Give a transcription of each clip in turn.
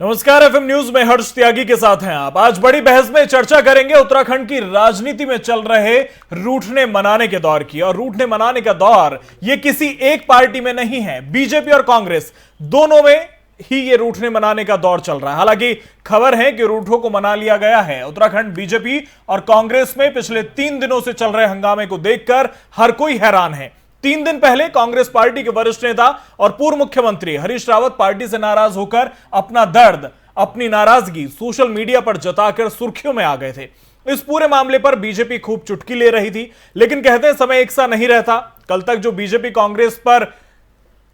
नमस्कार, FM news में हर्ष त्यागी के साथ हैं आप। आज बड़ी बहस में चर्चा करेंगे उत्तराखंड की राजनीति में चल रहे रूठने मनाने के दौर की। और रूठने मनाने का दौर ये किसी एक पार्टी में नहीं है, बीजेपी और कांग्रेस दोनों में ही ये रूठने मनाने का दौर चल रहा है। हालांकि खबर है कि रूठों को मना लिया गया है। उत्तराखंड बीजेपी और कांग्रेस में पिछले 3 दिनों से चल रहे हंगामे को देखकर हर कोई हैरान है। 3 दिन पहले कांग्रेस पार्टी के वरिष्ठ नेता और पूर्व मुख्यमंत्री हरीश रावत पार्टी से नाराज होकर अपना दर्द, अपनी नाराजगी सोशल मीडिया पर जताकर सुर्खियों में आ गए थे। इस पूरे मामले पर बीजेपी खूब चुटकी ले रही थी, लेकिन कहते हैं समय एक सा नहीं रहता। कल तक जो बीजेपी कांग्रेस पर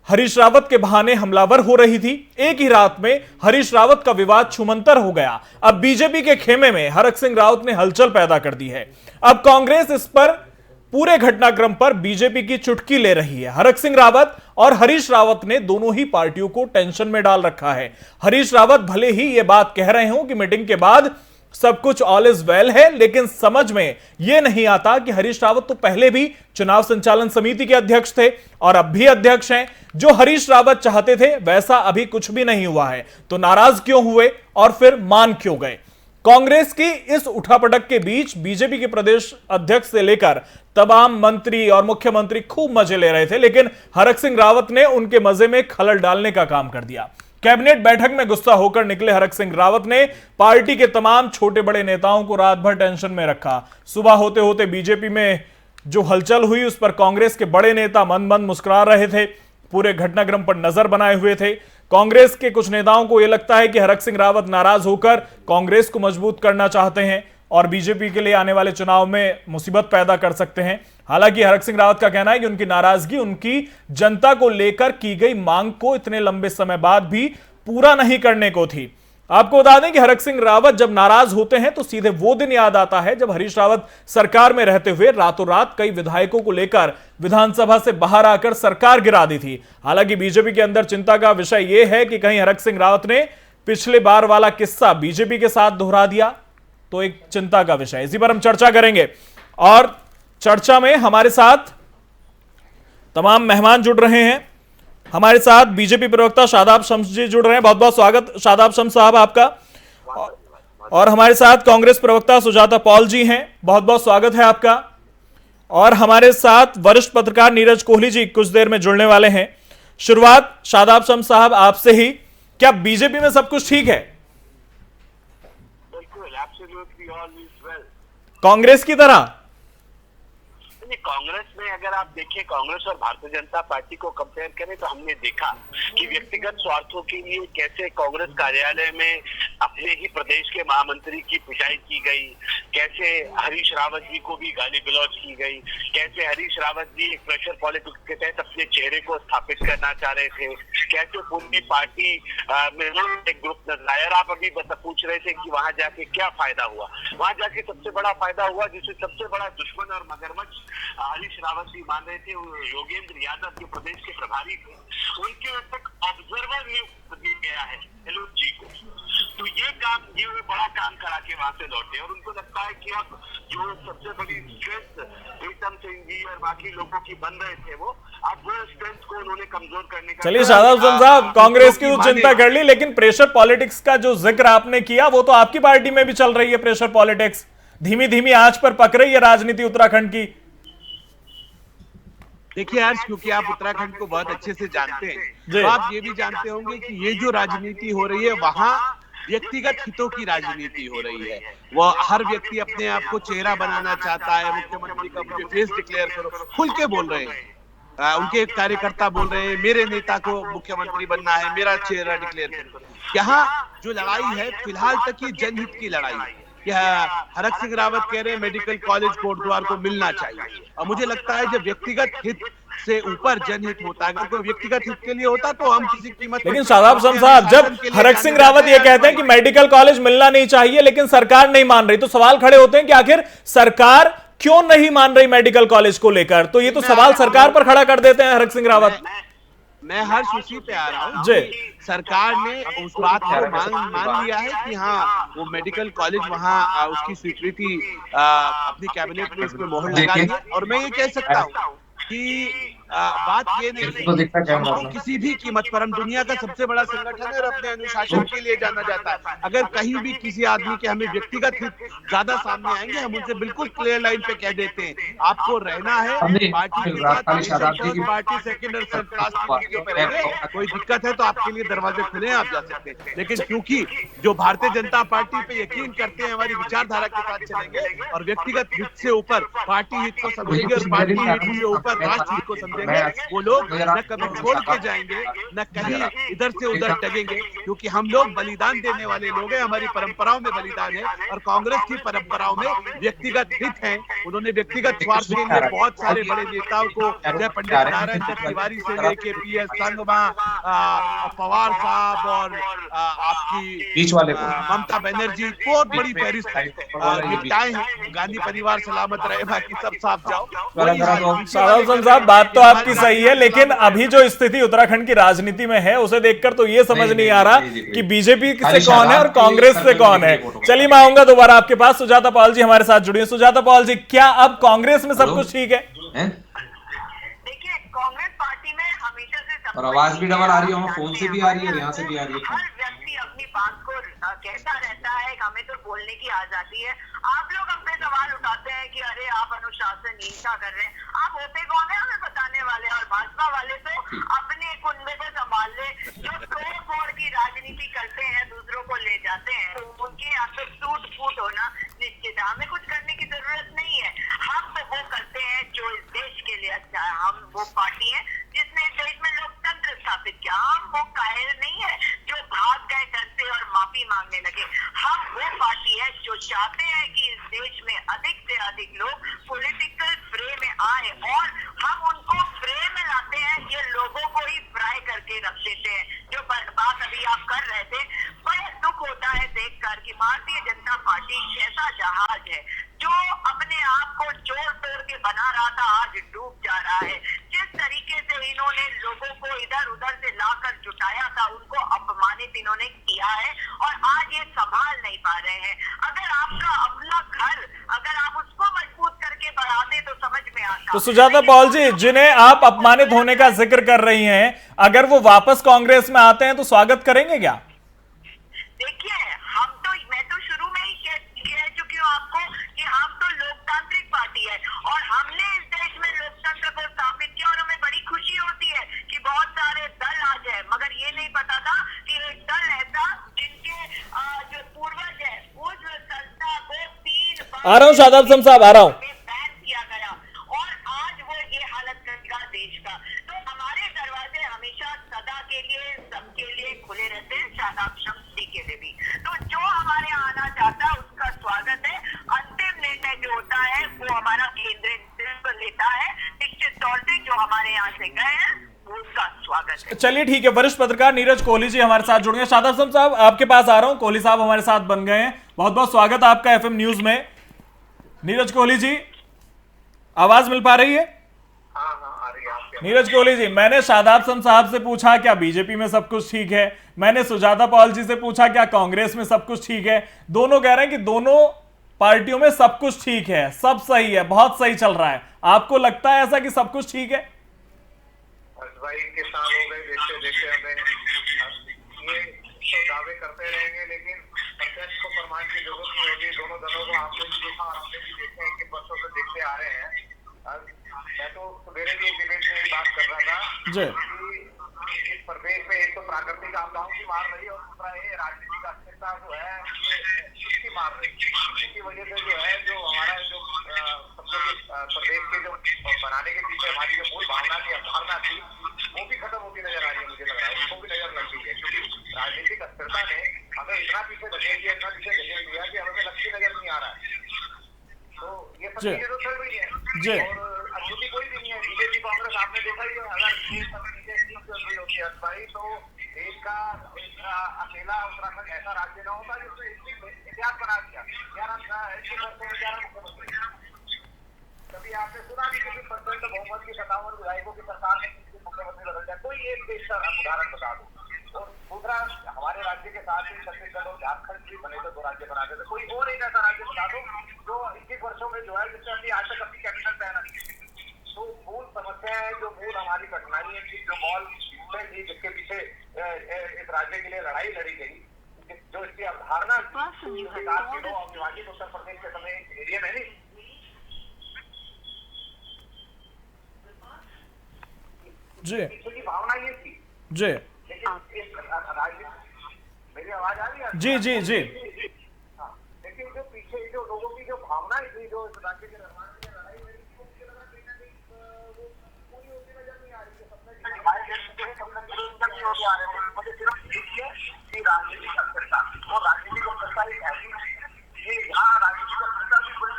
हरीश रावत के बहाने हमलावर हो रही थी, एक ही रात में हरीश रावत का विवाद छुमंतर हो गया। अब बीजेपी के खेमे में हरक सिंह रावत ने हलचल पैदा कर दी है। अब कांग्रेस इस पर पूरे घटनाक्रम पर बीजेपी की चुटकी ले रही है। हरक सिंह रावत और हरीश रावत ने दोनों ही पार्टियों को टेंशन में डाल रखा है। हरीश रावत भले ही यह बात कह रहे हो कि मीटिंग के बाद सब कुछ ऑल इज वेल है, लेकिन समझ में यह नहीं आता कि हरीश रावत तो पहले भी चुनाव संचालन समिति के अध्यक्ष थे और अब भी अध्यक्ष हैं। जो हरीश रावत चाहते थे वैसा अभी कुछ भी नहीं हुआ है, तो नाराज क्यों हुए और फिर मान क्यों गए? कांग्रेस की इस उठापटक के बीच बीजेपी के प्रदेश अध्यक्ष से लेकर तमाम मंत्री और मुख्यमंत्री खूब मजे ले रहे थे, लेकिन हरक सिंह रावत ने उनके मजे में खलल डालने का काम कर दिया। कैबिनेट बैठक में गुस्सा होकर निकले हरक सिंह रावत ने पार्टी के तमाम छोटे बड़े नेताओं को रात भर टेंशन में रखा। सुबह होते होते बीजेपी में जो हलचल हुई उस पर कांग्रेस के बड़े नेता मन मन मुस्कुरा रहे थे, पूरे घटनाक्रम पर नजर बनाए हुए थे। कांग्रेस के कुछ नेताओं को यह लगता है कि हरक सिंह रावत नाराज होकर कांग्रेस को मजबूत करना चाहते हैं और बीजेपी के लिए आने वाले चुनाव में मुसीबत पैदा कर सकते हैं। हालांकि हरक सिंह रावत का कहना है कि उनकी नाराजगी उनकी जनता को लेकर की गई मांग को इतने लंबे समय बाद भी पूरा नहीं करने को थी। आपको बता दें कि हरक सिंह रावत जब नाराज होते हैं तो सीधे वो दिन याद आता है जब हरीश रावत सरकार में रहते हुए रातों रात कई विधायकों को लेकर विधानसभा से बाहर आकर सरकार गिरा दी थी। हालांकि बीजेपी के अंदर चिंता का विषय यह है कि कहीं हरक सिंह रावत ने पिछले बार वाला किस्सा बीजेपी के साथ दोहरा दिया, तो एक चिंता का विषय। इसी पर हम चर्चा करेंगे और चर्चा में हमारे साथ तमाम मेहमान जुड़ रहे हैं। हमारे साथ बीजेपी प्रवक्ता शादाब शम्स जी जुड़ रहे हैं। बहुत बहुत स्वागत शादाब शम्स साहब आपका। और हमारे साथ कांग्रेस प्रवक्ता सुजाता पॉल जी हैं, बहुत बहुत स्वागत है आपका। और हमारे साथ वरिष्ठ पत्रकार नीरज कोहली जी कुछ देर में जुड़ने वाले हैं। शुरुआत शादाब शम्स साहब आपसे ही, क्या बीजेपी में सब कुछ ठीक है कांग्रेस की तरह? कांग्रेस में अगर आप देखें, कांग्रेस और भारतीय जनता पार्टी को कंपेयर करें तो हमने देखा कि व्यक्तिगत स्वार्थों के लिए कैसे कांग्रेस कार्यालय में अपने ही प्रदेश के महामंत्री की पिटाई की गई, कैसे हरीश रावत जी को भी गाली गलौज की गई, कैसे हरीश रावत जी एक प्रेशर पॉलिटिक्स के तहत अपने चेहरे को स्थापित करना चाह रहे थे, कैसे पूरी पार्टी में एक ग्रुप नजर आया। और आप अभी पूछ रहे थे कि वहां जाके क्या फायदा हुआ। वहां जाके सबसे बड़ा फायदा हुआ जिससे सबसे बड़ा दुश्मन और मगरमच्छ हरीश रावत जी मान रहे थे, योगेंद्र यादव जो प्रदेश के प्रभारी थे, उनके तक ऑब्जर्वर नियुक्त किया गया है एलओ जी को। तो ये बड़ा काम करा के वहां से लौटे और उनको लगता है कि अब जो सबसे बड़ी स्ट्रेंथ प्रीतम सिंह जी और बाकी लोगों की बन रहे थे अब वो स्ट्रेंथ को उन्होंने कमजोर करने का। चलिए शादाब शम्स साहब, कांग्रेस की तो चिंता कर ली, लेकिन प्रेशर पॉलिटिक्स का जो जिक्र आपने किया वो तो आपकी पार्टी में भी चल रही है। प्रेशर पॉलिटिक्स धीमी धीमी आंच पर पक रही है राजनीति उत्तराखंड की। देखिए आज, क्योंकि आप उत्तराखंड को बहुत अच्छे से जानते हैं, तो आप ये भी जानते होंगे कि ये जो राजनीति हो रही है वहाँ व्यक्तिगत हितों की राजनीति हो रही है। वो हर व्यक्ति अपने आप को चेहरा बनाना चाहता है। मुख्यमंत्री का मुझे फेस डिक्लेयर करो, खुल के बोल रहे हैं। उनके कार्यकर्ता बोल रहे हैं मेरे नेता को मुख्यमंत्री बनना है, मेरा चेहरा डिक्लेयर करो। यहाँ जो लड़ाई है फिलहाल तक ये जनहित की लड़ाई है। हरक सिंह रावत कह रहे हैं मेडिकल कॉलेज कोटद्वार को मिलना चाहिए, और मुझे लगता है जब व्यक्तिगत हित से ऊपर जनहित होता है, अगर व्यक्तिगत हित के लिए होता तो हम किसी कीमत। लेकिन शादाब शम्स साहब, जब हरक सिंह रावत ये कहते हैं कि मेडिकल कॉलेज मिलना नहीं चाहिए लेकिन सरकार नहीं मान रही, तो सवाल खड़े होते हैं कि आखिर सरकार क्यों नहीं मान रही मेडिकल कॉलेज को लेकर? तो ये तो सवाल सरकार पर खड़ा कर देते हैं हरक सिंह रावत। मैं हर उसी पे आ रहा हूँ। सरकार ने उस बात को मान लिया है कि हाँ वो मेडिकल कॉलेज वहाँ उसकी स्वीकृति अपनी कैबिनेट में उसमें मोहर लगा दी। और मैं ये कह सकता हूँ कि बात ये नहीं, हमको किसी भी कीमत पर, हम दुनिया का सबसे बड़ा संगठन है और अपने अनुशासन के लिए जाना जाता है। अगर कहीं भी किसी आदमी के हमें व्यक्तिगत हित ज्यादा सामने आएंगे, हम उनसे बिल्कुल क्लियर लाइन पे कह देते हैं, आपको रहना है पार्टी के साथ, पार्टी सेकंड और थर्ड क्लास की चीजों पे रहेंगे, कोई दिक्कत है तो आपके लिए दरवाजे खुले हैं, आप जा सकते हैं। लेकिन क्योंकि जो भारतीय जनता पार्टी पे यकीन करते हैं, हमारी विचारधारा के साथ चलेंगे और व्यक्तिगत हित से ऊपर पार्टी हित को समझेंगे और पार्टी हित से ऊपर राष्ट्र हित को समझेंगे, वो लोग न कभी छोड़ के जाएंगे, न कहीं इधर से उधर टगेंगे, क्योंकि हम लोग बलिदान देने वाले लोग हैं, हमारी परंपराओं में बलिदान है और कांग्रेस की परंपराओं में व्यक्तिगत हित है। उन्होंने व्यक्तिगत स्वार्थ के लिए बहुत सारे बड़े नेताओं को, जय पंडित नारायण दत्त तिवारी से लेके पीएस संगमा, पवार साहब और आपकी बीच वाले ममता बनर्जी, बहुत बड़ी फहरिस्त निपटाए हैं। गांधी परिवार सलामत रहे, बाकी सब साफ जाओ। शाहब साहब, बात तो आपकी सही है, लेकिन अभी जो स्थिति उत्तराखंड की राजनीति में है उसे देखकर तो ये समझ नहीं आ रहा कि बीजेपी से कौन है और कांग्रेस से कौन है। चलिए मैं आऊंगा दोबारा आपके पास। सुजाता पॉल जी हमारे साथ जुड़ी है। सुजाता पॉल जी, क्या अब कांग्रेस में सब कुछ ठीक है? देखिए, कांग्रेस पार्टी में हमेशा से और आवाज भी डबल आ रही है, फोन से भी आ रही है और यहाँ से भी आ रही है। हर व्यक्ति अपनी बात को कहता रहता है, हमें तो बोलने की आजादी है। आप लोग अपने सवाल उठाते हैं कि अरे आप अनुशासनहीनता कर रहे हैं, आप होते कौन है हमें बताने वाले? और भाजपा वाले तो अपने कुंबे को संभाल ले, जो तोड़ फोड़ की राजनीति करते हैं, दूसरों को ले जाते हैं, तो उनके यहाँ पे टूट फूट होना निश्चित है। हमें कुछ करने की जरूरत नहीं है, हम तो वो करते हैं जो इस देश के लिए अच्छा है। हम वो पार्टी है जिसने इस देश में लोकतंत्र स्थापित किया। हम वो कायर नहीं है जो भाग गए घर से और माफी मांगने लगे। हम वो पार्टी है जो चाहते हैं कि इस देश में अधिक से अधिक लोग पॉलिटिकल फ्रे में आए, और हम उनको फ्रे में लाते हैं, ये लोगों को ही फ्राई करके रख देते हैं। जो बात अभी आप कर रहे थे, बड़ा दुख होता है देखकर कि भारतीय जनता पार्टी कैसा जहाज है जो अपने आप को जोड़ तोड़ के बना रहा था, आज डूब जा रहा है। जिस तरीके से इन्होंने लोगों को इधर उधर से लाकर जुटाया था, उनको अपमानित इन्होंने किया है और आज ये संभाल नहीं पा रहे हैं। अगर आपका अपना घर, अगर आप उसको मजबूत करके बढ़ाते तो समझ में आता। तो सुजाता पॉल जी, जिन्हें आप अपमानित होने का जिक्र कर रही हैं, अगर वो वापस कांग्रेस में आते हैं तो स्वागत करेंगे क्या? देखिए, मैं तो शुरू में ही कह चुकी हूँ आपको कि हम तो लोकतांत्रिक पार्टी है और हमने इस देश में लोकतंत्र को स्थापित किया और हमें बड़ी खुशी होती है कि बहुत सारे दल आ जाए, मगर ये नहीं पता था कि एक दल ऐसा जिनके जो पूर्वज है उस संस्था को 3 बार आ रहा हूँ शादाब साहब, आ रहा हूँ। बैन किया गया और आज वो ये हालत करेगा देश का। तो हमारे दरवाजे हमेशा सदा के लिए सबके लिए खुले रहते हैं, शादाब शम्सी के लिए भी। तो जो हमारे यहाँ आना चाहता है उसका स्वागत है। अंतिम निर्णय जो होता है वो हमारा केंद्रीय नेतृत्व लेता है, निश्चित तौर से जो हमारे यहाँ से गए हैं उसका स्वागत है। चलिए ठीक है। वरिष्ठ पत्रकार नीरज कोहली जी हमारे साथ जुड़ गए। शादाब साहब आपके पास आ रहा हूं। कोहली साहब हमारे साथ बन गए हैं। बहुत बहुत स्वागत आपका एफएम न्यूज में। नीरज कोहली जी, आवाज मिल पा रही है? नीरज कोहली जी, मैंने शादाब साहब से पूछा क्या बीजेपी में सब कुछ ठीक है, मैंने सुजाता पॉल जी से पूछा क्या कांग्रेस में सब कुछ ठीक है। दोनों कह रहे हैं कि दोनों पार्टियों में सब कुछ ठीक है, सब सही है, बहुत सही चल रहा है। आपको लगता है ऐसा कि सब कुछ ठीक है? भाई के साल हो गए देखते देखते हमें ये तो दावे करते रहेंगे, लेकिन प्रत्यक्ष को प्रमाण की जरूरत नहीं होगी। दोनों दलों को आपने भी देखा और हमने भी देखे हैं कि वर्षों से देखते आ रहे हैं। मैं तो सवेरे भी एक डिबेट में बात कर रहा था कि इस प्रदेश में एक तो प्राकृतिक आपदाओं की मार रही है और दूसरा ये राजनीतिक अस्थिरता जो है उसकी मार रही है। इसकी वजह से जो है जो हमारा जो प्रदेश के जो बनाने के पीछे हमारी जो मूल भावना की अवधारणा थी वो भी खत्म होती नजर आ रही है। मुझे लग रहा है उसको भी नजर लग रही है, क्योंकि राजनीतिक अस्थिरता ने हमें इतना पीछे धकेल दिया, इतना पीछे धकेल दिया कि हमें लक्ष्य नजर नहीं आ रहा है। तो ये सब चीजें तो चल रही है और अछूती कोई भी नहीं है। बीजेपी कांग्रेस आपने देखा ही है, अगर ये सब चीजें ठीक चल रही होती है भाई तो देश का अकेला उत्तराखंड ऐसा राज्य न होता जिसने इतिहास बना दिया। 11 मुख्यमंत्री, कभी आपने सुना नहीं कि 50% बहुमत की 57 विधायकों की सरकार ने मुख्यमंत्री बदल दिया। कोई एक देश का उदाहरण बता दो। और दूसरा, हमारे राज्य के साथ ही छत्तीसगढ़ और झारखंड भी बने थे, 2 राज्य बनाते थे। कोई और एक ऐसा राज्य बता दो जो 21 वर्षों में जो है जिसने आज तक अपनी कैबिनेट पहना। तो मूल समस्या है, जो मूल हमारे विकास के दो अविभाजित उत्तर प्रदेश के समय एरिया में नहीं जी की भावना ये थी जी लेकिन इस राजनीति मेरी आवाज आ रही है जी जी जी हाँ, लेकिन जो पीछे जो लोगों की जो भावनाएं थी जो इस राज्य के निर्माण के लिए लड़ाई लड़ी थी वो मुझे लगा कहीं ना कहीं वो पूरी होती नजर नहीं आ रही है नहीं होते आ रहे हैं मुझे सिर्फ देखिए कि राजनीति का प्रस्ता और राजनीति का प्रस्ता एक ऐसी ये यहाँ राजनीति का प्रस्ता भी बड़ी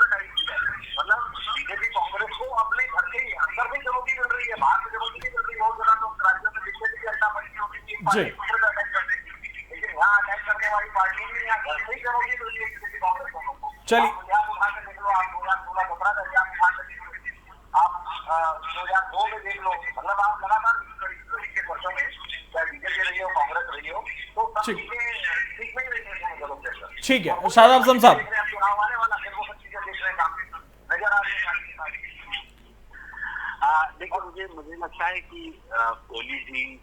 टाइप है मतलब बीजेपी कांग्रेस को अपने घर के अंदर भी चुनौती मिल रही है बाहर में चुनौती नहीं मिल रही बहुत ज्यादा तो राज्यों में बीजेपी की अड्डा बनी होगी लेकिन यहाँ अटैक करने वाली पार्टी भी यहाँ घर से ही चुनौती मिल रही है बीजेपी कांग्रेस दोनों को चलिए आप उठा के देख लो आप 2016-17 का एग्जाम उठा के देख लो आप 2002 में देख लो मतलब आप लगातार के वर्षों में चाहे बीजेपी रही हो कांग्रेस रही हो तो सब चीजें ठीक नहीं रही है दोनों दलों के अंदर ठीक है शादाब आजम साहब चुनाव आने वाला फिर वो सब चीजें देख रहे हैं काम नजर आ रही है देखिए मुझे लगता है कि कोहली जी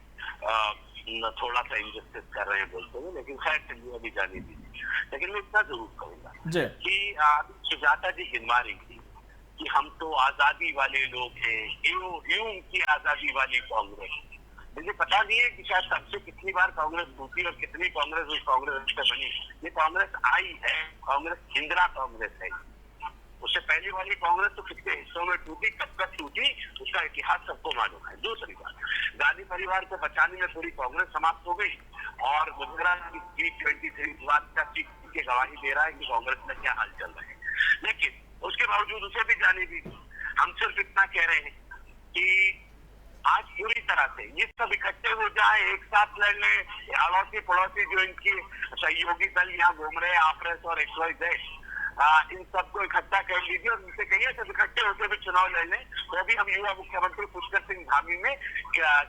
थोड़ा सा इंजस्टिस कर रहे हैं बोलते हुए लेकिन खैर चलिए अभी जाने दीजिए लेकिन मैं इतना जरूर कहूंगा कि सुजाता जी गिनवा रही थी कि हम तो आजादी वाले लोग हैं यूं की आजादी वाली कांग्रेस मुझे पता नहीं है कि शायद सबसे कितनी बार कांग्रेस टूटी और कितनी कांग्रेस उस कांग्रेस से बनी ये कांग्रेस आई है कांग्रेस इंदिरा कांग्रेस है उससे पहली वाली कांग्रेस तो कितने हिस्सों में टूटी कब तक टूटी उसका इतिहास सबको मालूम है दूसरी बात गांधी परिवार को बचाने में पूरी कांग्रेस समाप्त हो गई और गुजरात की G23 विवाद का चीख के गवाही दे रहा है कि कांग्रेस में क्या हाल चल रहा है लेकिन उसके बावजूद उसे भी जाने दीजिए हम सिर्फ इतना कह रहे हैं कि आज पूरी तरह से ये सब इकट्ठे हो जाए एक साथ लड़ ले अड़ोसी पड़ोसी जो इनकी सहयोगी दल यहाँ घूम रहे हैं आप्रेस और XYZ इन सबको इकट्ठा कर लीजिए और उनसे कहिए सब इकट्ठे होकर भी चुनाव लड़ लें तो अभी हम युवा मुख्यमंत्री पुष्कर सिंह धामी में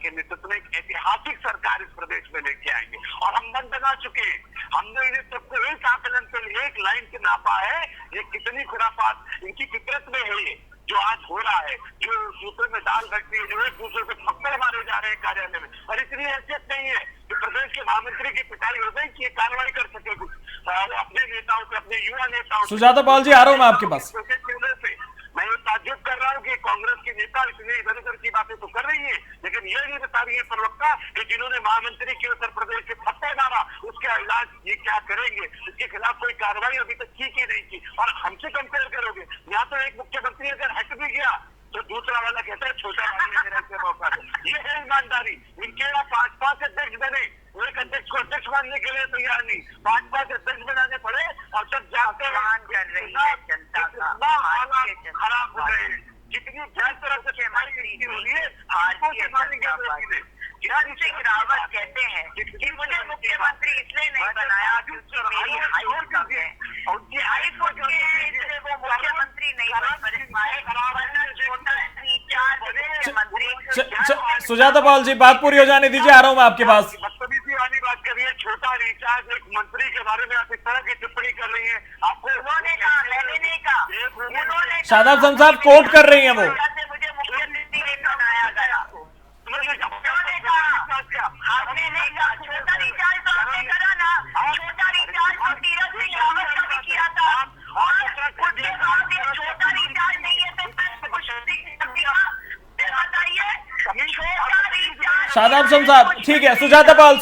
के नेतृत्व में एक ऐतिहासिक सरकार इस प्रदेश में लेके आएंगे और हम मन बना चुके हैं हमने इन्हें सबको एक आकलन पे एक लाइन से नापा है ये कितनी खुराफात इनकी फितरत में है ये जो आज हो रहा है जो सूत्रों में दाल रखती है जो एक दूसरे पे थप्पड़ मारे जा रहे हैं कार्यालय में और इतनी हैसियत नहीं है कि प्रदेश के महामंत्री की पिटाई हो गई कि कार्रवाई कर सके कुछ अपने नेताओं पे अपने युवा नेताओं सुजाता पाल जी आ रहा हूँ मैं आपके पास मैं ये ताज्जुब कर रहा हूँ कि कांग्रेस के नेता इतने इधर उधर की बातें तो कर रही है लेकिन ये नहीं बता रही है प्रवक्ता कि जिन्होंने महामंत्री के उत्तर प्रदेश के थप्पड़ मारा उसका इलाज ये क्या करेंगे इसके खिलाफ कोई कार्रवाई अभी तक की नहीं की और हमसे कंपेयर करोगे यहाँ तो एक मुख्यमंत्री अगर हट भी गया तो दूसरा वाला कहता है छोटा भाई ने मेरा इसे मौका दे ये है ईमानदारी इनके यहाँ 5 अध्यक्ष बने एक अध्यक्ष को अध्यक्ष मानने के लिए तैयार नहीं 5 अध्यक्ष बनाने पड़े और सब जानते कर रही है जनता का खराब हो गए जितनी गैर तरह से हो रही है गिरावट कहते हैं कि मुझे मुख्यमंत्री इसलिए नहीं बनाया क्योंकि मेरी हाइट कम है उनकी हाइट को जो है वो मुख्यमंत्री नहीं बन पाए सुजाता पाल जी बात पूरी हो जाने दीजिए आ रहा हूँ मैं आपके पास बदतमीजी वाली बात कर रही है छोटा रिचार्ज एक मंत्री के बारे में आप इस तरह की टिप्पणी कर रही है आपको उन्होंने कहा मैंने नहीं कहा शादाब साहब कोट कर रही है वो मुझे मुख्यमंत्री नहीं बनाया गया आपने नहीं कहा छोटा रिचार्ज तो आपने करा ना छोटा रिचार्ज तो तीरथ सिंह रावत का भी किया था और उसके बाद छोटा रिचार्ज नहीं है तो कुछ बताइए छोटा रिचार्ज शादाब साहब ठीक है सुजाता पाल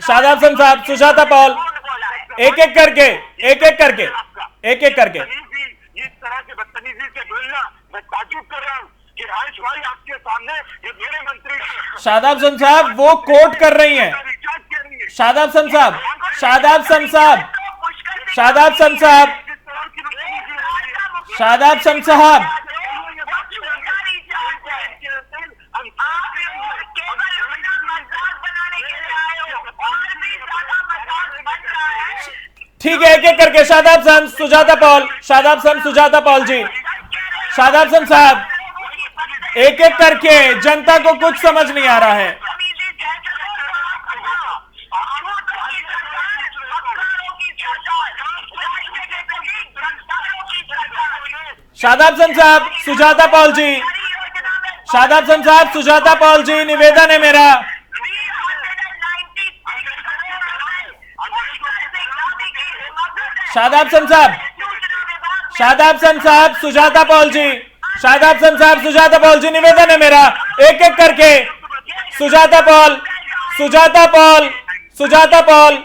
शादाब साहब सुजाता पाल एक एक करके इस तरह के बदतमीजी से बोलना मैं ताज्जुब कर रहा हूँ कि राजेश भाई आपके सामने ये मेरे मंत्री शादाब साहब वो कोट कर रही हैं शादाब साहब ठीक है एक एक करके शादाब साहब सुजाता पाल जी शादाब साहब एक एक करके जनता को कुछ समझ नहीं आ रहा है शादाब खान साहब, सुजाता पॉल जी, शादाब खान साहब, सुजाता पॉल जी, निवेदन है मेरा। शादाब खान साहब, शादाब खान साहब, सुजाता पॉल जी, शादाब खान साहब, सुजाता पॉल जी, निवेदन है मेरा, एक एक करके। सुजाता पॉल, सुजाता पॉल, सुजाता पॉल,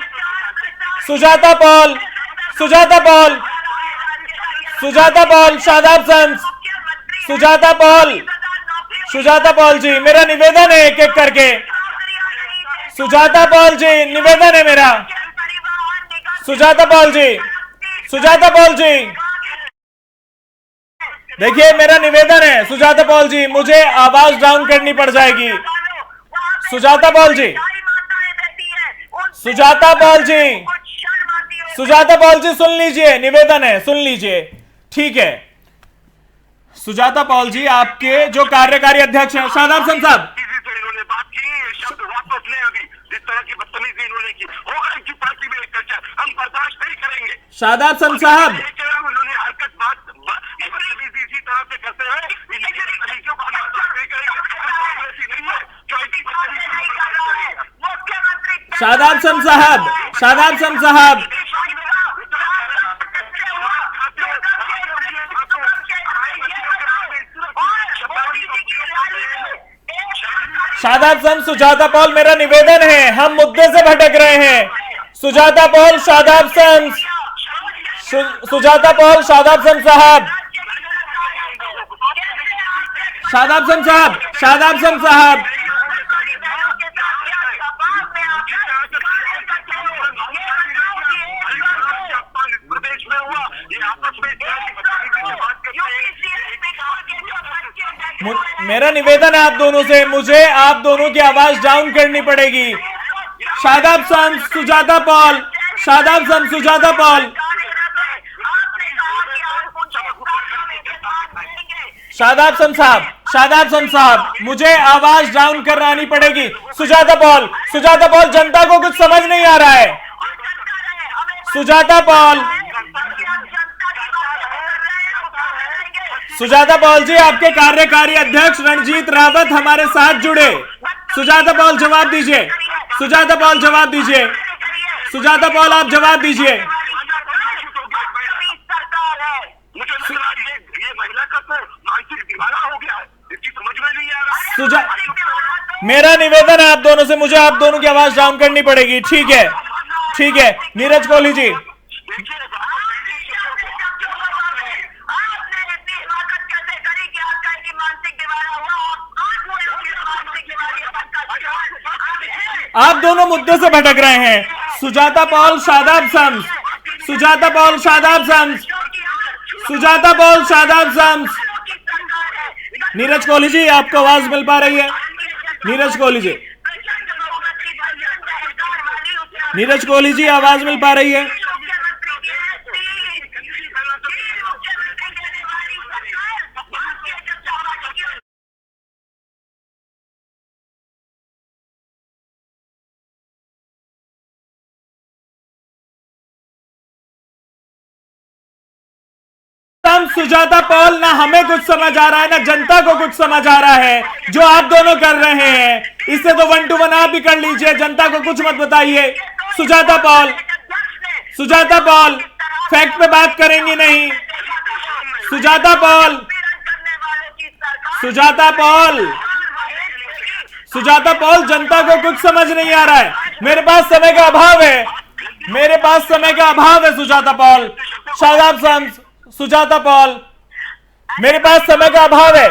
सुजाता पॉल, सुजाता पॉल, सुजाता पॉल, शादाब खान, सुजाता पॉल, सुजाता पॉल जी, मेरा निवेदन है एक एक करके। सुजाता पॉल जी, निवेदन है मेरा। सुजाता पॉल जी, सुजाता पॉल जी, देखिए मेरा निवेदन है सुजाता पॉल जी, मुझे आवाज डाउन करनी पड़ जाएगी। सुजाता पॉल जी, सुजाता पॉल जी, सुजाता पॉल जी, सुन लीजिए, निवेदन है, सुन लीजिए, ठीक है। सुजाता पॉल जी, आपके जो कार्यकारी अध्यक्ष हैं, शादाब खान साहब, इन्होंने बात की, शब्द वापस लें अभी, जिस तरह की बदतमीजी इन्होंने की, होगा इनकी पार्टी में एक चर्चा, हम बर्दाश्त नहीं करेंगे। शादाब खान साहब, उन्होंने हरकत बात बदतमीजी इसी तरह से करते हैं, इनके तरीकों को हम बर्दाश्त नहीं करेंगे। हम ऐसी नहीं है जो ऐसी बदतमीजी करेगा। शादाब खान साहब, शादाब खान साहब, शादाब खान, सुजाता पॉल, मेरा निवेदन है, हम मुद्दे से भटक रहे हैं। सुजाता पॉल, शादाब खान, सुजाता पॉल, शादाब खान साहब, शादाब खान साहब, शादाब खान साहब, प्रदेश में हुआ ये आपस में मेरा निवेदन है आप दोनों से, मुझे आप दोनों की आवाज डाउन करनी पड़ेगी। शादाब खान, सुजाता पॉल, शादाब खान, सुजाता पॉल, शादाब खान साहब, शादाब खान साहब, मुझे आवाज डाउन करानी पड़ेगी। सुजाता पॉल, सुजाता पॉल, जनता को कुछ समझ नहीं आ रहा है। सुजाता पॉल, सुजाता पॉल जी, आपके कार्यकारी अध्यक्ष रणजीत रावत हमारे साथ जुड़े। सुजाता पॉल जवाब दीजिए, सुजाता पॉल जवाब दीजिए, सुजाता पॉल आप जवाब दीजिए। ये महिला का तो मानसिक दिवाला हो गया है, इसकी समझ में नहीं आ रहा। मेरा निवेदन है आप दोनों से, मुझे आप दोनों की आवाज डाउन करनी पड़ेगी, ठीक है, ठीक है। नीरज कोहली जी, आप दोनों मुद्दे से भटक रहे हैं। सुजाता पॉल, शादाब खान, सुजाता पॉल, शादाब खान, सुजाता पॉल, शादाब खान। नीरज कोहली जी, आपको आवाज मिल पा रही है? नीरज कोहली जी, नीरज कोहली जी, आवाज मिल पा रही है? सुजाता पॉल, ना हमें कुछ समझ आ रहा है, ना जनता को कुछ समझ आ रहा है जो आप दोनों कर रहे हैं। इससे तो 1 to 1 आप ही कर लीजिए, जनता को कुछ मत बताइए। सुजाता पॉल, सुजाता पॉल, फैक्ट पे बात करेंगी नहीं। सुजाता पॉल, सुजाता पॉल, सुजाता पॉल, जनता को कुछ समझ नहीं आ रहा है। मेरे पास समय का अभाव है, मेरे पास समय का अभाव है। सुजाता पॉल, शादाब खान, सुजाता पॉल, मेरे पास समय का अभाव है।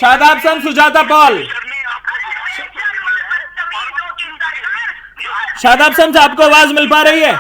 शादाब खान, सुजाता पॉल, शादाब खान से आपको आवाज मिल पा रही है?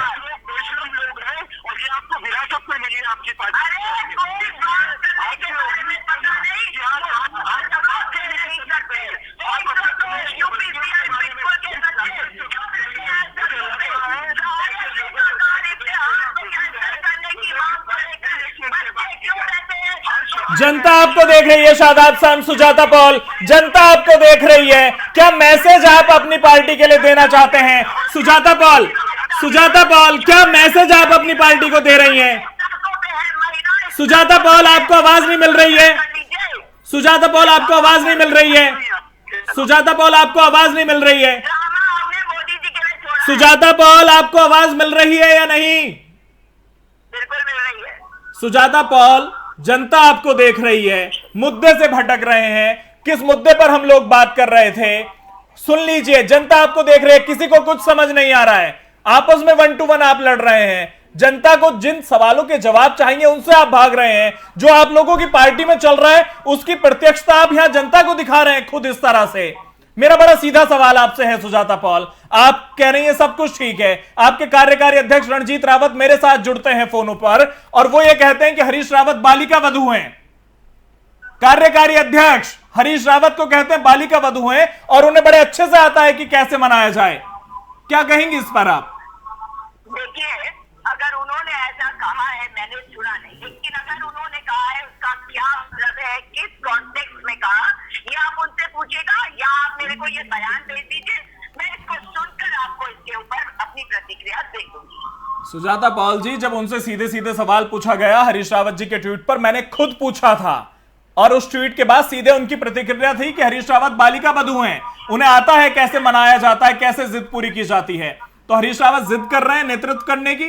जनता आपको देख रही है। शादाब खान, सुजाता पॉल, जनता आपको देख रही है। क्या मैसेज आप अपनी पार्टी के लिए देना चाहते हैं? सुजाता पॉल, क्या मैसेज आप अपनी पार्टी को दे रही हैं? सुजाता पॉल, आपको आवाज नहीं मिल रही है? सुजाता पॉल, आपको आवाज नहीं मिल रही है? सुजाता पॉल, आपको आवाज नहीं मिल रही है? सुजाता पॉल, आपको आवाज मिल रही है या नहीं? बिल्कुल मिल रही है। सुजाता पॉल, जनता आपको देख रही है, मुद्दे से भटक रहे हैं। किस मुद्दे पर हम लोग बात कर रहे थे, सुन लीजिए। जनता आपको देख रही है, किसी को कुछ समझ नहीं आ रहा है, आपस में 1 to 1 आप लड़ रहे हैं। जनता को जिन सवालों के जवाब चाहिए उनसे आप भाग रहे हैं। जो आप लोगों की पार्टी में चल रहा है उसकी प्रत्यक्षता आप यहां जनता को दिखा रहे हैं खुद इस तरह से। मेरा बड़ा सीधा सवाल आपसे है सुजाता पॉल, आप कह रही हैं सब कुछ ठीक है, आपके कार्यकारी अध्यक्ष रणजीत रावत मेरे साथ जुड़ते हैं फोनों पर और वो ये कहते हैं कि हरीश रावत बालिका वधू हैं। कार्यकारी अध्यक्ष हरीश रावत को कहते हैं बालिका वधू हैं और उन्हें बड़े अच्छे से आता है कि कैसे मनाया जाए। क्या कहेंगी इस पर आप? देखिए, अगर उन्होंने ऐसा कहा है, मैंने सुना नहीं, लेकिन अगर उन्होंने कहा है उसका क्या मतलब है, किस कॉन्टेक्स्ट में कहा, ये आप उनसे पूछेगा या आप मेरे को ये बयान भेज दीजिए, मैं इसको सुनकर आपको इसके ऊपर अपनी प्रतिक्रिया दे दूंगी। सुजाता पॉल जी, जब उनसे सीधे सीधे सवाल पूछा गया हरीश रावत जी के ट्वीट पर, मैंने खुद पूछा था और उस ट्वीट के बाद सीधे उनकी प्रतिक्रिया थी कि हरीश रावत बालिका वधू हैं, उन्हें आता है कैसे मनाया जाता है, कैसे जिद पूरी की जाती है। तो हरीश रावत जिद कर रहे हैं नेतृत्व करने की।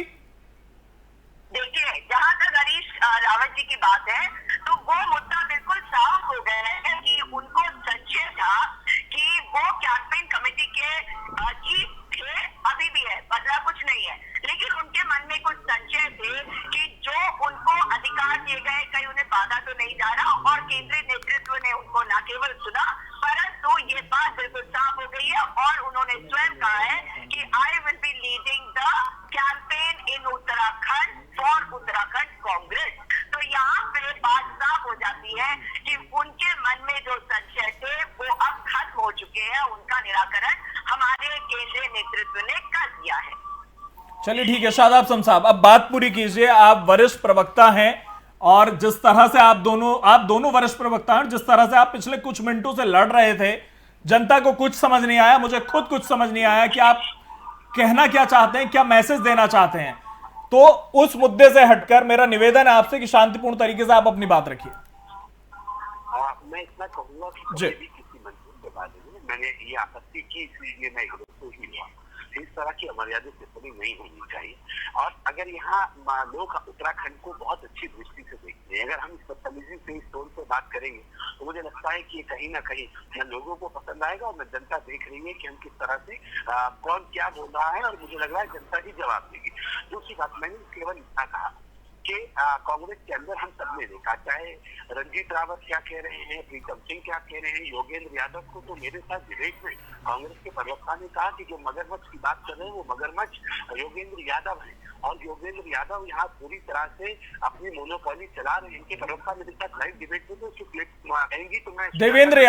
देखिए, जहां तक हरीश रावत जी की बात है तो वो मुद्दा बिल्कुल साफ हो गया है कि उनको संशय था कि वो कैंपेन कमेटी के चीफ थे, अभी भी है, बदला कुछ नहीं है, लेकिन उनके मन में कुछ संशय थे कि जो उनको अधिकार दिए गए कहीं उन्हें बाधा तो नहीं जा रहा, और केंद्रीय नेतृत्व ने उनको न केवल सुना परंतु ये बात बिल्कुल साफ हो गई है और उन्होंने स्वयं कहा है कि I will be leading the campaign in Uttarakhand for Uttarakhand Congress. तो यहाँ पे बात साफ हो जाती है कि उनके मन में जो संशय थे वो अब खत्म हो चुके हैं, उनका निराकरण हमारे केंद्रीय नेतृत्व ने कर दिया है। चलिए ठीक है शादाब शम्स साहब, अब बात पूरी कीजिए। आप वरिष्ठ प्रवक्ता हैं और जिस तरह से आप दोनों वरिष्ठ प्रवक्ता हैं, जिस तरह से आप पिछले कुछ मिनटों से लड़ रहे थे, जनता को कुछ समझ नहीं आया, मुझे खुद कुछ समझ नहीं आया कि आप कहना क्या चाहते हैं, क्या मैसेज देना चाहते हैं। तो उस मुद्दे से हटकर मेरा निवेदन है आपसे कि शांतिपूर्ण तरीके से आप अपनी बात रखिए। मैं इतना कहूंगा कि जी। भी किसी मंत्री के बारे में मैंने ये आपत्ति की, इसलिए मैं ही हुआ। इस तरह की अमर्यादित टिप्पणी नहीं होनी चाहिए। और अगर यहाँ लोग उत्तराखंड को बहुत अच्छी दृष्टि से देखते हैं, अगर हम इस बदतमीजी से, इस टोन से बात करेंगे तो मुझे लगता है कि कहीं ना कहीं न लोगों को पसंद आएगा और न जनता देख रही है कि हम किस तरह से कौन क्या बोल रहा है, और मुझे लग रहा है जनता ही जवाब देगी। दूसरी बात, मैंने केवल इतना कहा कि कांग्रेस के अंदर हम सबने देखा, चाहे रंजीत रावत क्या कह रहे हैं, प्रीतम सिंह क्या कह रहे हैं, योगेंद्र यादव को तो मेरे साथ डिबेट में कांग्रेस के प्रवक्ता ने कहा कि जो मगरमच्छ की बात कर रहे हैं वो मगरमच्छ योगेंद्र यादव है, और योगेंद्र यादव यहाँ पूरी तरह से अपनी मोनोपोली चला रहे हैं। इनके प्रवक्ता मेरे साथ लाइव डिबेट में तो उसकी क्लिप आएंगी तो मैं देवेंद्र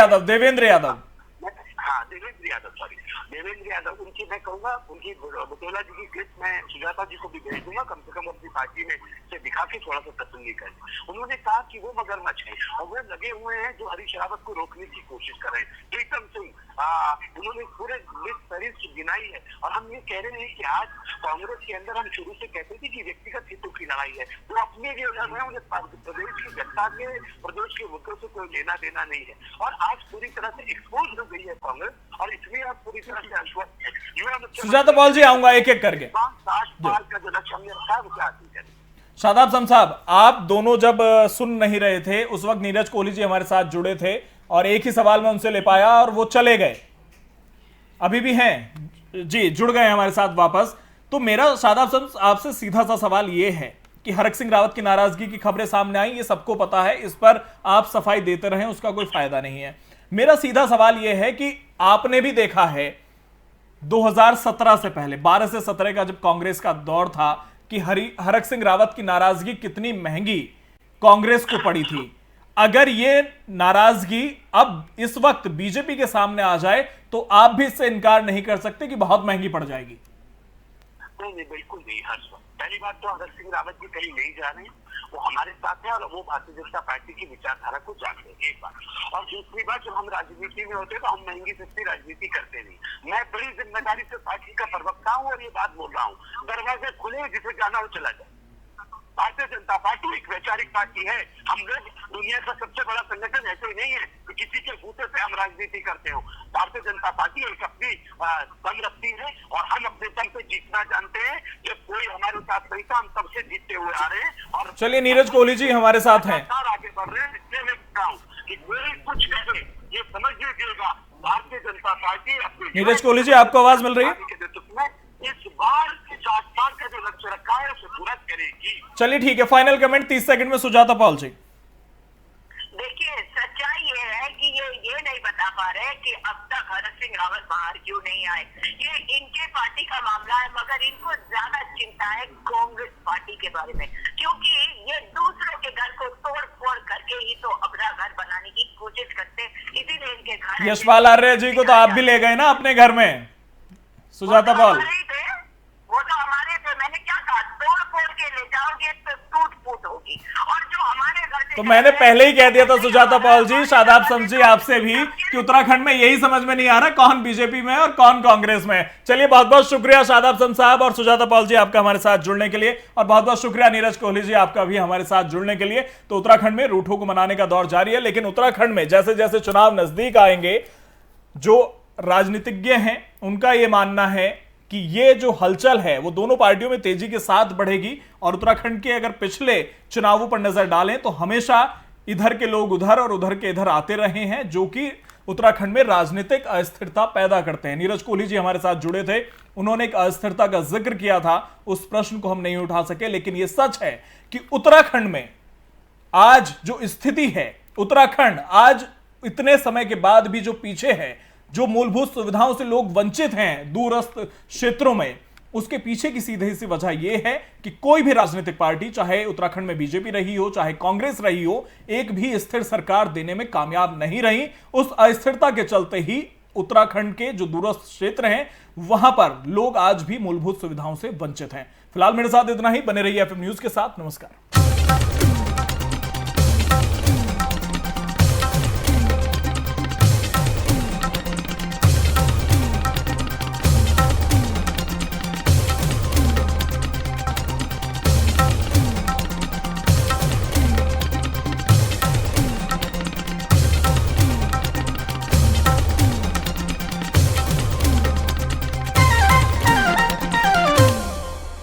यादव हाँ देवेंद्र यादव उनकी मैं कहूंगा, उनकी बुटोला जी की क्लिप मैं सुजाता जी को भी भेज दूंगा, कम से कम अपनी पार्टी में से दिखा के थोड़ा सा तसल्ली कर। उन्होंने कहा कि वो मगरमच्छ है और वो लगे हुए हैं जो हरीश रावत को रोकने की कोशिश कर रहे हैं। प्रीतम सिंह उन्होंने पूरे लिस्ट गिनाई है, और हम ये कह रहे हैं कि आज कांग्रेस के अंदर हम शुरू से कहते थे कि व्यक्तिगत हितों की लड़ाई है, वो अपने लिए लड़ रहे हैं, उन्हें प्रदेश की जनता के, प्रदेश के मुद्दों से कोई लेना देना नहीं है। और आज पूरी तरह से एक्सपोज हो गई है कांग्रेस, और इसलिए आप पूरी तरह से आश्वस्त है। सुजाता पॉल जी, आऊंगा एक एक करके। का जो लक्ष्य हमने रखा है वो क्या हासिल करें। शादाब शम्स साहब, आप दोनों जब सुन नहीं रहे थे उस वक्त नीरज कोहली जी हमारे साथ जुड़े थे और एक ही सवाल में उनसे ले पाया और वो चले गए, अभी भी हैं जी, जुड़ गए हमारे साथ वापस। तो मेरा शादाब शम्स आपसे सीधा सा सवाल ये है कि हरक सिंह रावत की नाराजगी की खबरें सामने आई, ये सबको पता है, इस पर आप सफाई देते रहें, उसका कोई फायदा नहीं है। मेरा सीधा सवाल यह है कि आपने भी देखा है 2017 से पहले 12 से 17 का जब कांग्रेस का दौर था कि हरक सिंह रावत की नाराजगी कितनी महंगी कांग्रेस को पड़ी थी। अगर ये नाराजगी अब इस वक्त बीजेपी के सामने आ जाए तो आप भी इससे इनकार नहीं कर सकते कि बहुत महंगी पड़ जाएगी। नहीं, बिल्कुल नहीं हर्ष। पहली बात तो अगर सिंह रावत जी कहीं नहीं जा रहे हैं, वो हमारे साथ है और वो भारतीय जनता पार्टी की विचारधारा को जानते हैं, एक बात। और दूसरी बात, जब हम राजनीति में होते हैं तो हम महंगी सस्ती राजनीति करते नहीं। मैं बड़ी जिम्मेदारी से पार्टी का प्रवक्ता हूँ और ये बात बोल रहा हूँ, दरवाजे खुले, जिसे जाना हो चला जाए। भारतीय जनता पार्टी एक वैचारिक पार्टी है। हम लोग दुनिया का सबसे बड़ा संगठन ऐसे ही नहीं है कि किसी के बूते से हम राजनीति करते हो। भारतीय जनता पार्टी एक अपनी दम रखती है और हम अपने दम पे जीतना जानते हैं। जब कोई हमारे साथ नहीं था, हम तब से जीतते हुए आ रहे हैं। और चलिए, नीरज कोहली जी हमारे साथ हैं, आगे बढ़ रहे हैं। इसलिए मैं कहता हूँ कि कोई कुछ कहे, ये समझ लीजिएगा भारतीय जनता पार्टी अपनी। नीरज कोहली जी, आपको आवाज मिल रही है? इस बार 4 साल का जो लक्ष्य रखा है उसे पूरा करेगी। चलिए ठीक है, फाइनल कमेंट 30 सेकंड में सुजाता पॉल जी। देखिए, सच्चाई ये है कि ये नहीं बता पा रहे कि अब तक हरक सिंह रावत बाहर क्यों नहीं आए। ये इनके पार्टी का मामला है, मगर इनको ज्यादा चिंता है कांग्रेस पार्टी के बारे में, क्योंकि ये दूसरों के घर को तोड़ फोड़ करके ही तो अपना घर बनाने की कोशिश करते, इसीलिए इनके घर। यशपाल आर्य जी को तो आप भी ले गए ना अपने घर में, सुजाता पॉल। वो तो हमारे थे। मैंने क्या कहा, तोड़ फोड़ के ले जाओगे तो टूट फूट होगी। और जो हमारे घर से, तो मैंने पहले ही कह दिया था सुजाता पॉल जी, शादाब समझी आपसे भी, कि उत्तराखंड में यही समझ में नहीं आ रहा कौन बीजेपी में है और कौन कांग्रेस में है। चलिए, बहुत बहुत शुक्रिया शादाब सम साहब और सुजाता पॉल जी आपका हमारे साथ जुड़ने के लिए, और बहुत बहुत शुक्रिया नीरज कोहली जी आपका भी हमारे साथ जुड़ने के लिए। तो उत्तराखंड में रूठों को मनाने का दौर जारी है, लेकिन उत्तराखंड में जैसे जैसे चुनाव नजदीक आएंगे, जो राजनीतिज्ञ हैं उनका यह मानना है कि ये जो हलचल है वो दोनों पार्टियों में तेजी के साथ बढ़ेगी। और उत्तराखंड के अगर पिछले चुनावों पर नजर डालें तो हमेशा इधर के लोग उधर और उधर के इधर आते रहे हैं, जो कि उत्तराखंड में राजनीतिक अस्थिरता पैदा करते हैं। नीरज कोहली जी हमारे साथ जुड़े थे, उन्होंने एक अस्थिरता का जिक्र किया था, उस प्रश्न को हम नहीं उठा सके, लेकिन यह सच है कि उत्तराखंड में आज जो स्थिति है, उत्तराखंड आज इतने समय के बाद भी जो पीछे है, जो मूलभूत सुविधाओं से लोग वंचित हैं दूरस्थ क्षेत्रों में, उसके पीछे की सीधी सी वजह यह है कि कोई भी राजनीतिक पार्टी, चाहे उत्तराखंड में बीजेपी रही हो चाहे कांग्रेस रही हो, एक भी स्थिर सरकार देने में कामयाब नहीं रही। उस अस्थिरता के चलते ही उत्तराखंड के जो दूरस्थ क्षेत्र हैं वहां पर लोग आज भी मूलभूत सुविधाओं से वंचित हैं। फिलहाल मेरे साथ इतना ही, बने रहिए एफएम न्यूज के साथ। नमस्कार।